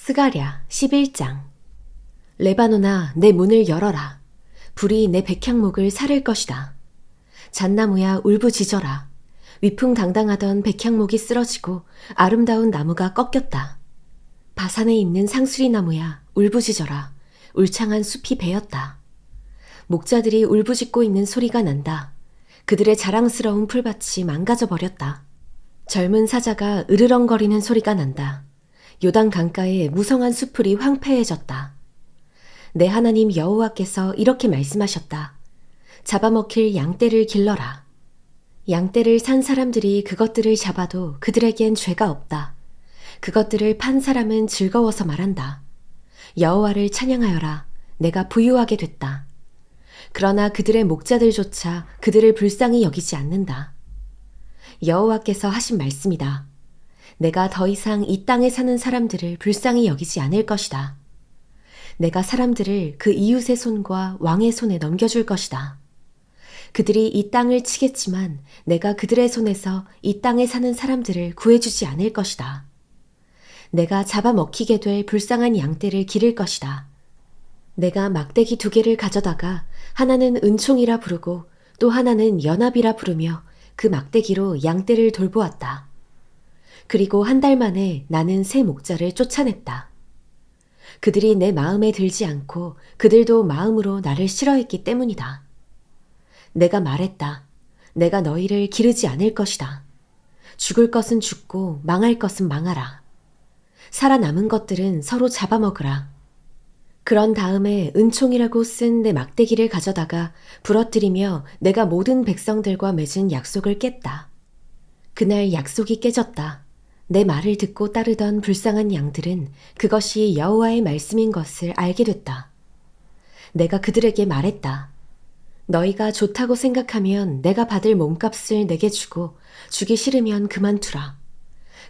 스가랴 11장. 레바논아, 내 문을 열어라. 불이 내 백향목을 사를 것이다. 잣나무야, 울부짖어라. 위풍당당하던 백향목이 쓰러지고 아름다운 나무가 꺾였다. 바산에 있는 상수리나무야, 울부짖어라. 울창한 숲이 베었다. 목자들이 울부짖고 있는 소리가 난다. 그들의 자랑스러운 풀밭이 망가져 버렸다. 젊은 사자가 으르렁거리는 소리가 난다. 요단 강가의 무성한 수풀이 황폐해졌다. 내 하나님 여호와께서 이렇게 말씀하셨다. 잡아먹힐 양떼를 길러라. 양떼를 산 사람들이 그것들을 잡아도 그들에겐 죄가 없다. 그것들을 판 사람은 즐거워서 말한다. 여호와를 찬양하여라. 내가 부유하게 됐다. 그러나 그들의 목자들조차 그들을 불쌍히 여기지 않는다. 여호와께서 하신 말씀이다. 내가 더 이상 이 땅에 사는 사람들을 불쌍히 여기지 않을 것이다. 내가 사람들을 그 이웃의 손과 왕의 손에 넘겨줄 것이다. 그들이 이 땅을 치겠지만 내가 그들의 손에서 이 땅에 사는 사람들을 구해주지 않을 것이다. 내가 잡아먹히게 될 불쌍한 양떼를 기를 것이다. 내가 막대기 2개를 가져다가 하나는 은총이라 부르고 또 하나는 연합이라 부르며 그 막대기로 양떼를 돌보았다. 그리고 1달 만에 나는 새 목자를 쫓아냈다. 그들이 내 마음에 들지 않고 그들도 마음으로 나를 싫어했기 때문이다. 내가 말했다. 내가 너희를 기르지 않을 것이다. 죽을 것은 죽고 망할 것은 망하라. 살아남은 것들은 서로 잡아먹으라. 그런 다음에 은총이라고 쓴 내 막대기를 가져다가 부러뜨리며 내가 모든 백성들과 맺은 약속을 깼다. 그날 약속이 깨졌다. 내 말을 듣고 따르던 불쌍한 양들은 그것이 여호와의 말씀인 것을 알게 됐다. 내가 그들에게 말했다. 너희가 좋다고 생각하면 내가 받을 몸값을 내게 주고 주기 싫으면 그만두라.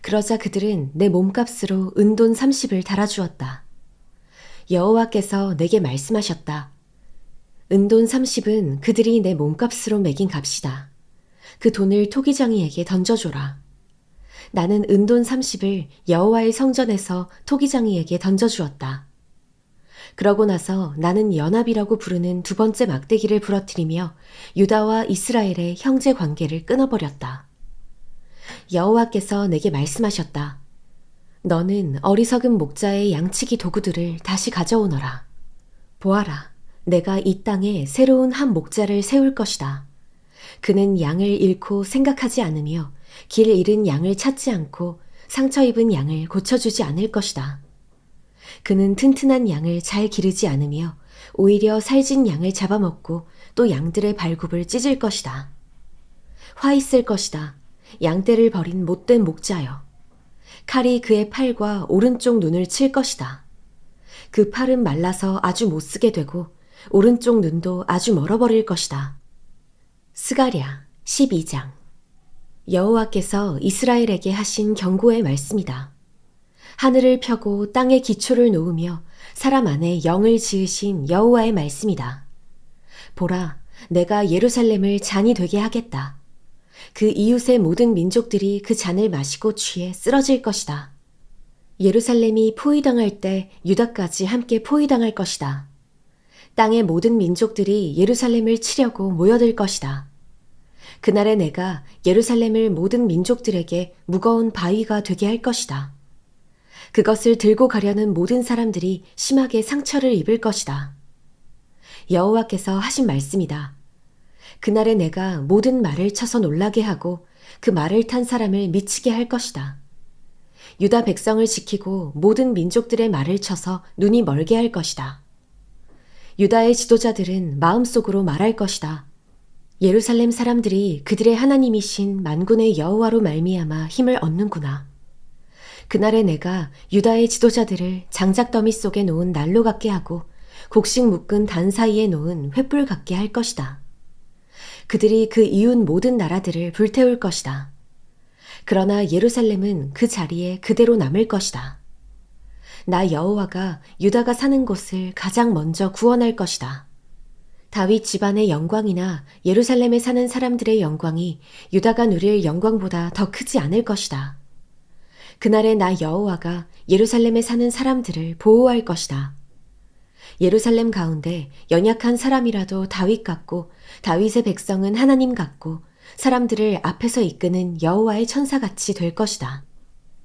그러자 그들은 내 몸값으로 은돈 30을 달아주었다. 여호와께서 내게 말씀하셨다. 은돈 30은 그들이 내 몸값으로 매긴 값이다. 그 돈을 토기장이에게 던져줘라. 나는 은돈 30을 여호와의 성전에서 토기장이에게 던져주었다. 그러고 나서 나는 연합이라고 부르는 2번째 막대기를 부러뜨리며 유다와 이스라엘의 형제 관계를 끊어버렸다. 여호와께서 내게 말씀하셨다. 너는 어리석은 목자의 양치기 도구들을 다시 가져오너라. 보아라, 내가 이 땅에 새로운 한 목자를 세울 것이다. 그는 양을 잃고 생각하지 않으며 길 잃은 양을 찾지 않고 상처 입은 양을 고쳐주지 않을 것이다. 그는 튼튼한 양을 잘 기르지 않으며 오히려 살찐 양을 잡아먹고 또 양들의 발굽을 찢을 것이다. 화 있을 것이다. 양떼를 버린 못된 목자여. 칼이 그의 팔과 오른쪽 눈을 칠 것이다. 그 팔은 말라서 아주 못쓰게 되고 오른쪽 눈도 아주 멀어버릴 것이다. 스가랴 12장. 여호와께서 이스라엘에게 하신 경고의 말씀이다. 하늘을 펴고 땅에 기초를 놓으며 사람 안에 영을 지으신 여호와의 말씀이다. 보라, 내가 예루살렘을 잔이 되게 하겠다. 그 이웃의 모든 민족들이 그 잔을 마시고 취해 쓰러질 것이다. 예루살렘이 포위당할 때 유다까지 함께 포위당할 것이다. 땅의 모든 민족들이 예루살렘을 치려고 모여들 것이다. 그날에 내가 예루살렘을 모든 민족들에게 무거운 바위가 되게 할 것이다. 그것을 들고 가려는 모든 사람들이 심하게 상처를 입을 것이다. 여호와께서 하신 말씀이다. 그날에 내가 모든 말을 쳐서 놀라게 하고 그 말을 탄 사람을 미치게 할 것이다. 유다 백성을 지키고 모든 민족들의 말을 쳐서 눈이 멀게 할 것이다. 유다의 지도자들은 마음속으로 말할 것이다. 예루살렘 사람들이 그들의 하나님이신 만군의 여호와로 말미암아 힘을 얻는구나. 그날에 내가 유다의 지도자들을 장작더미 속에 놓은 난로 같게 하고 곡식 묶은 단 사이에 놓은 횃불 같게 할 것이다. 그들이 그 이웃 모든 나라들을 불태울 것이다. 그러나 예루살렘은 그 자리에 그대로 남을 것이다. 나 여호와가 유다가 사는 곳을 가장 먼저 구원할 것이다. 다윗 집안의 영광이나 예루살렘에 사는 사람들의 영광이 유다가 누릴 영광보다 더 크지 않을 것이다. 그날에 나 여호와가 예루살렘에 사는 사람들을 보호할 것이다. 예루살렘 가운데 연약한 사람이라도 다윗 같고 다윗의 백성은 하나님 같고 사람들을 앞에서 이끄는 여호와의 천사같이 될 것이다.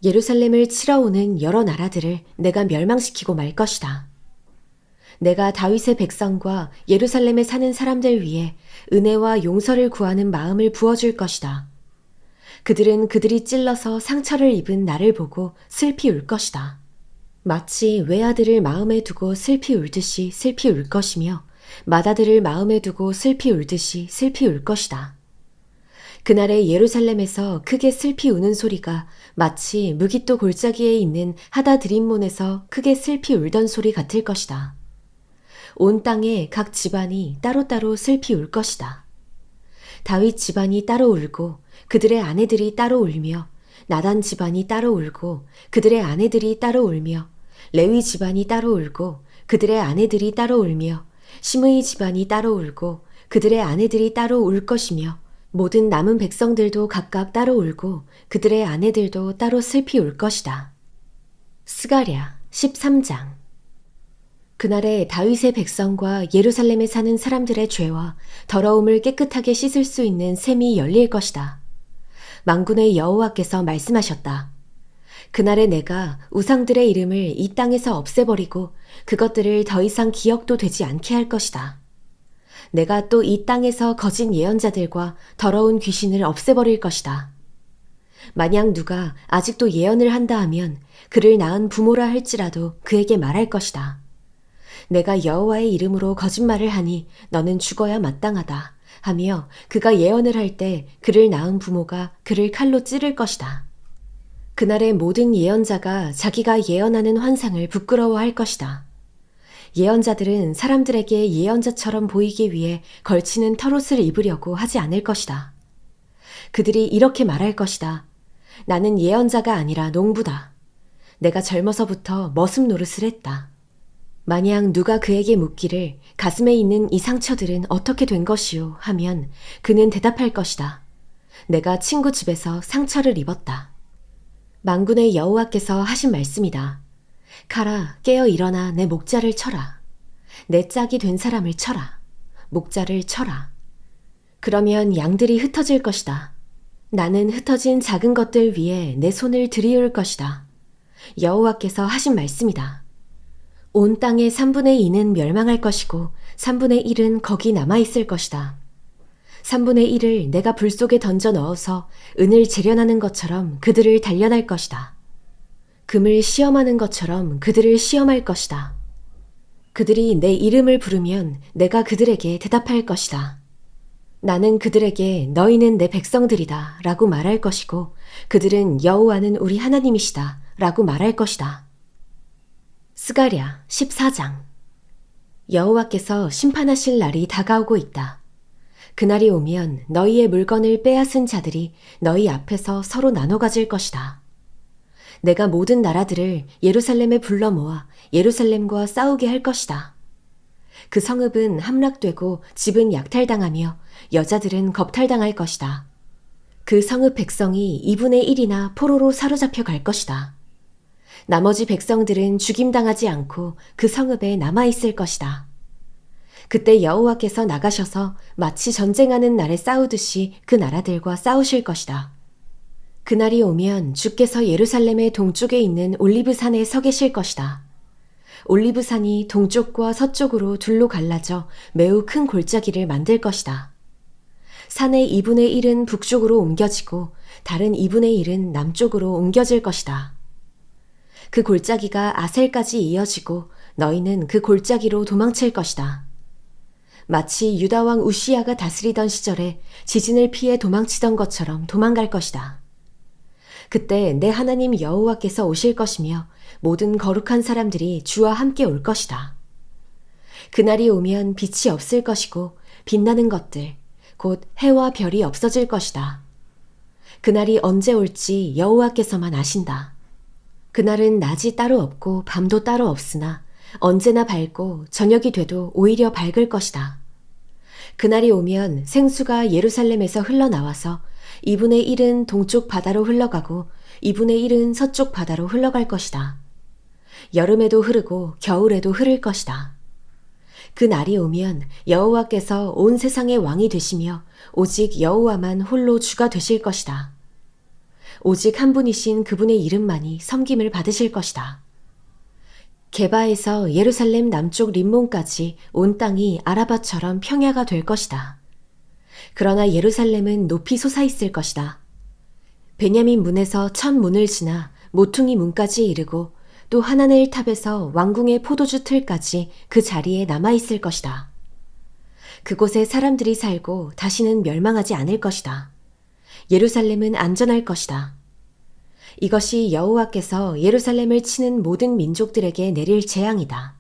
예루살렘을 치러 오는 여러 나라들을 내가 멸망시키고 말 것이다. 내가 다윗의 백성과 예루살렘에 사는 사람들 위해 은혜와 용서를 구하는 마음을 부어줄 것이다. 그들은 그들이 찔러서 상처를 입은 나를 보고 슬피 울 것이다. 마치 외아들을 마음에 두고 슬피 울듯이 슬피 울 것이며 맏아들을 마음에 두고 슬피 울듯이 슬피 울 것이다. 그날에 예루살렘에서 크게 슬피 우는 소리가 마치 무깃도 골짜기에 있는 하다드림몬에서 크게 슬피 울던 소리 같을 것이다. 온 땅에 각 집안이 따로따로 슬피 울 것이다. 다윗 집안이 따로 울고 그들의 아내들이 따로 울며 나단 집안이 따로 울고 그들의 아내들이 따로 울며 레위 집안이 따로 울고 그들의 아내들이 따로 울며 시므이 집안이 따로 울고 그들의 아내들이 따로 울 것이며 모든 남은 백성들도 각각 따로 울고 그들의 아내들도 따로 슬피 울 것이다. 스가랴 13장. 그날에 다윗의 백성과 예루살렘에 사는 사람들의 죄와 더러움을 깨끗하게 씻을 수 있는 샘이 열릴 것이다. 만군의 여호와께서 말씀하셨다. 그날에 내가 우상들의 이름을 이 땅에서 없애버리고 그것들을 더 이상 기억도 되지 않게 할 것이다. 내가 또 이 땅에서 거짓 예언자들과 더러운 귀신을 없애버릴 것이다. 만약 누가 아직도 예언을 한다 하면 그를 낳은 부모라 할지라도 그에게 말할 것이다. 내가 여호와의 이름으로 거짓말을 하니 너는 죽어야 마땅하다 하며 그가 예언을 할 때 그를 낳은 부모가 그를 칼로 찌를 것이다. 그날의 모든 예언자가 자기가 예언하는 환상을 부끄러워할 것이다. 예언자들은 사람들에게 예언자처럼 보이기 위해 걸치는 털옷을 입으려고 하지 않을 것이다. 그들이 이렇게 말할 것이다. 나는 예언자가 아니라 농부다. 내가 젊어서부터 머슴 노릇을 했다. 만약 누가 그에게 묻기를 가슴에 있는 이 상처들은 어떻게 된 것이오 하면 그는 대답할 것이다. 내가 친구 집에서 상처를 입었다. 만군의 여호와께서 하신 말씀이다. 가라, 깨어 일어나 내 목자를 쳐라. 내 짝이 된 사람을 쳐라. 목자를 쳐라. 그러면 양들이 흩어질 것이다. 나는 흩어진 작은 것들 위에 내 손을 들이울 것이다. 여호와께서 하신 말씀이다. 온 땅의 3분의 2는 멸망할 것이고 3분의 1은 거기 남아있을 것이다. 3분의 1을 내가 불 속에 던져 넣어서 은을 재련하는 것처럼 그들을 단련할 것이다. 금을 시험하는 것처럼 그들을 시험할 것이다. 그들이 내 이름을 부르면 내가 그들에게 대답할 것이다. 나는 그들에게 너희는 내 백성들이다 라고 말할 것이고 그들은 여호와는 우리 하나님이시다 라고 말할 것이다. 스가랴 14장. 여호와께서 심판하실 날이 다가오고 있다. 그날이 오면 너희의 물건을 빼앗은 자들이 너희 앞에서 서로 나눠 가질 것이다. 내가 모든 나라들을 예루살렘에 불러 모아 예루살렘과 싸우게 할 것이다. 그 성읍은 함락되고 집은 약탈당하며 여자들은 겁탈당할 것이다. 그 성읍 백성이 2분의 1이나 포로로 사로잡혀 갈 것이다. 나머지 백성들은 죽임당하지 않고 그 성읍에 남아있을 것이다. 그때 여호와께서 나가셔서 마치 전쟁하는 날에 싸우듯이 그 나라들과 싸우실 것이다. 그날이 오면 주께서 예루살렘의 동쪽에 있는 올리브산에 서 계실 것이다. 올리브산이 동쪽과 서쪽으로 둘로 갈라져 매우 큰 골짜기를 만들 것이다. 산의 2분의 1은 북쪽으로 옮겨지고 다른 2분의 1은 남쪽으로 옮겨질 것이다. 그 골짜기가 아셀까지 이어지고 너희는 그 골짜기로 도망칠 것이다. 마치 유다 왕 우시야가 다스리던 시절에 지진을 피해 도망치던 것처럼 도망갈 것이다. 그때 내 하나님 여호와께서 오실 것이며 모든 거룩한 사람들이 주와 함께 올 것이다. 그날이 오면 빛이 없을 것이고 빛나는 것들, 곧 해와 별이 없어질 것이다. 그날이 언제 올지 여호와께서만 아신다. 그날은 낮이 따로 없고 밤도 따로 없으나 언제나 밝고 저녁이 돼도 오히려 밝을 것이다. 그날이 오면 생수가 예루살렘에서 흘러나와서 2분의 1은 동쪽 바다로 흘러가고 2분의 1은 서쪽 바다로 흘러갈 것이다. 여름에도 흐르고 겨울에도 흐를 것이다. 그 날이 오면 여호와께서 온 세상의 왕이 되시며 오직 여호와만 홀로 주가 되실 것이다. 오직 한 분이신 그분의 이름만이 섬김을 받으실 것이다. 게바에서 예루살렘 남쪽 림몬까지 온 땅이 아라바처럼 평야가 될 것이다. 그러나 예루살렘은 높이 솟아있을 것이다. 베냐민 문에서 첫 문을 지나 모퉁이 문까지 이르고 또 하나넬 탑에서 왕궁의 포도주 틀까지 그 자리에 남아있을 것이다. 그곳에 사람들이 살고 다시는 멸망하지 않을 것이다. 예루살렘은 안전할 것이다. 이것이 여호와께서 예루살렘을 치는 모든 민족들에게 내릴 재앙이다.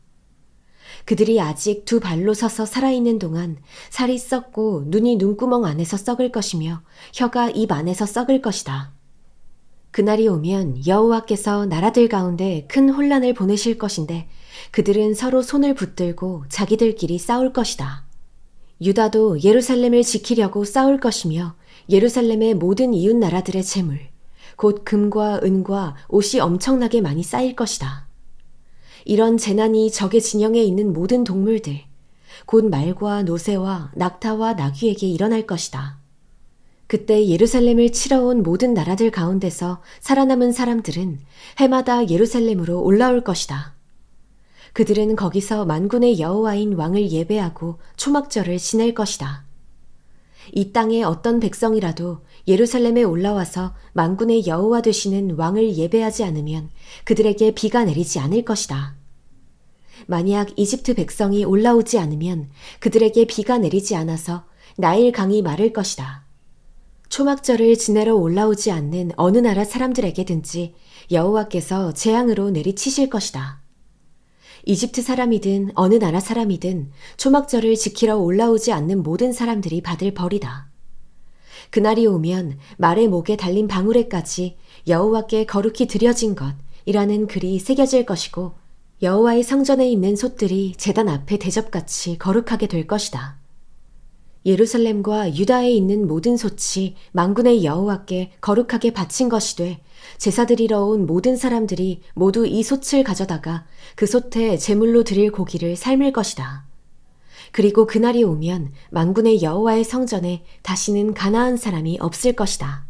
그들이 아직 두 발로 서서 살아있는 동안 살이 썩고 눈이 눈구멍 안에서 썩을 것이며 혀가 입 안에서 썩을 것이다. 그날이 오면 여호와께서 나라들 가운데 큰 혼란을 보내실 것인데 그들은 서로 손을 붙들고 자기들끼리 싸울 것이다. 유다도 예루살렘을 지키려고 싸울 것이며 예루살렘의 모든 이웃 나라들의 재물, 곧 금과 은과 옷이 엄청나게 많이 쌓일 것이다. 이런 재난이 적의 진영에 있는 모든 동물들, 곧 말과 노새와 낙타와 나귀에게 일어날 것이다. 그때 예루살렘을 치러 온 모든 나라들 가운데서 살아남은 사람들은 해마다 예루살렘으로 올라올 것이다. 그들은 거기서 만군의 여호와인 왕을 예배하고 초막절을 지낼 것이다. 이 땅의 어떤 백성이라도 예루살렘에 올라와서 만군의 여호와 되시는 왕을 예배하지 않으면 그들에게 비가 내리지 않을 것이다. 만약 이집트 백성이 올라오지 않으면 그들에게 비가 내리지 않아서 나일 강이 마를 것이다. 초막절을 지내러 올라오지 않는 어느 나라 사람들에게든지 여호와께서 재앙으로 내리치실 것이다. 이집트 사람이든 어느 나라 사람이든 초막절을 지키러 올라오지 않는 모든 사람들이 받을 벌이다. 그날이 오면 말의 목에 달린 방울에까지 여호와께 거룩히 드려진 것이라는 글이 새겨질 것이고 여호와의 성전에 있는 솥들이 제단 앞에 대접같이 거룩하게 될 것이다. 예루살렘과 유다에 있는 모든 솥이 만군의 여호와께 거룩하게 바친 것이 돼 제사드리러 온 모든 사람들이 모두 이 솥을 가져다가 그 솥에 제물로 드릴 고기를 삶을 것이다. 그리고 그날이 오면 만군의 여호와의 성전에 다시는 가나안 사람이 없을 것이다.